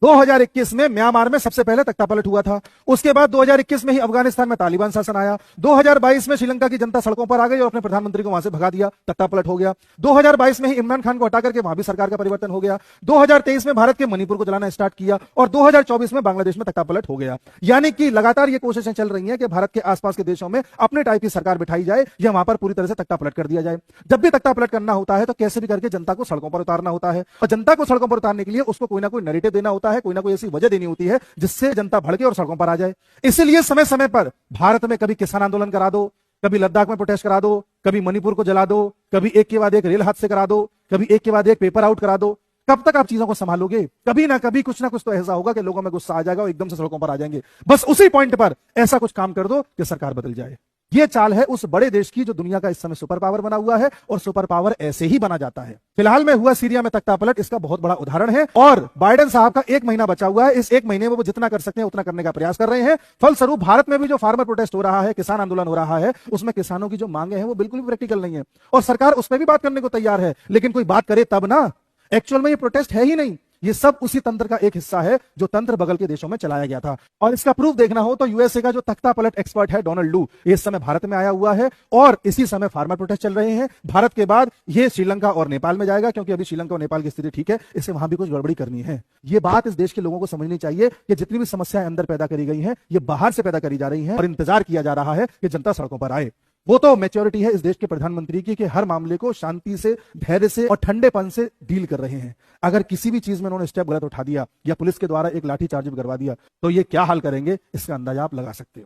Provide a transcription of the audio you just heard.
2021 में म्यांमार में सबसे पहले तख्तापलट हुआ था। उसके बाद 2021 में ही अफगानिस्तान में तालिबान शासन आया। 2022 में श्रीलंका की जनता सड़कों पर आ गई और अपने प्रधानमंत्री को वहां से भगा दिया, तख्तापलट हो गया। 2022 में ही इमरान खान को हटा करके वहां भी सरकार का परिवर्तन हो गया। 2023 में भारत के मणिपुर को जलाना स्टार्ट किया और 2024 में बांग्लादेश में तख्तापलट हो गया। यानी कि लगातार ये कोशिशें चल रही हैं कि भारत के आसपास के देशों में अपने टाइप की सरकार बिठाई जाए या वहां पर पूरी तरह से तख्तापलट कर दिया जाए। जब भी तख्तापलट करना होता है तो कैसे भी करके जनता को सड़कों पर उतारना होता है और जनता को सड़कों पर उतारने के लिए उसको कोई ना कोई नैरेटिव देना होता है, कोई ना कोई ऐसी वजह देनी होती है जिससे जनता भड़के और सड़कों पर आ जाए। इसलिए समय समय पर भारत में कभी किसान आंदोलन करा दो, कभी लद्दाख में प्रोटेस्ट करा दो, कभी मणिपुर को जला दो, कभी एक के बाद एक रेल हादसे करा दो, कभी एक के बाद एक पेपर आउट करा दो। कब तक आप चीजों को संभालोगे? कभी ना कभी कुछ ना कुछ तो ऐसा होगा कि लोगों में गुस्सा आ जाएगा और एकदम से सड़कों पर आ जाएंगे। बस उसी पॉइंट पर ऐसा कुछ काम कर दो कि सरकार बदल जाए। यह चाल है उस बड़े देश की जो दुनिया का इस समय सुपर पावर बना हुआ है और सुपर पावर ऐसे ही बना जाता है। फिलहाल में हुआ सीरिया में तख्तापलट इसका बहुत बड़ा उदाहरण है और बाइडेन साहब का 1 महीना बचा हुआ है। इस 1 महीने में वो जितना कर सकते हैं उतना करने का प्रयास कर रहे हैं। फलस्वरूप भारत में भी जो फार्मर प्रोटेस्ट हो रहा है, किसान आंदोलन हो रहा है, उसमें किसानों की जो मांगे हैं वो बिल्कुल भी प्रैक्टिकल नहीं है और सरकार उस पर भी बात करने को तैयार है। लेकिन कोई बात करे तब ना, एक्चुअल में ये प्रोटेस्ट है ही नहीं। ये सब उसी तंत्र का एक हिस्सा है जो तंत्र बगल के देशों में चलाया गया था। और इसका प्रूफ देखना हो तो यूएसए का जो तख्तापलट एक्सपर्ट है डोनाल्ड लू, इस समय भारत में आया हुआ है और इसी समय फार्मर प्रोटेस्ट चल रहे हैं। भारत के बाद ये श्रीलंका और नेपाल में जाएगा क्योंकि अभी श्रीलंका और नेपाल की स्थिति ठीक है, इससे वहां भी कुछ गड़बड़ी करनी है। ये बात इस देश के लोगों को समझनी चाहिए कि जितनी भी समस्याएं अंदर पैदा करी गई हैं ये बाहर से पैदा करी जा रही हैं और इंतजार किया जा रहा है कि जनता सड़कों पर आए। वो तो मैच्योरिटी है इस देश के प्रधानमंत्री की कि हर मामले को शांति से, धैर्य से और ठंडेपन से डील कर रहे हैं। अगर किसी भी चीज में उन्होंने स्टेप गलत उठा दिया या पुलिस के द्वारा एक लाठी चार्ज भी करवा दिया तो ये क्या हाल करेंगे इसका अंदाजा आप लगा सकते हो।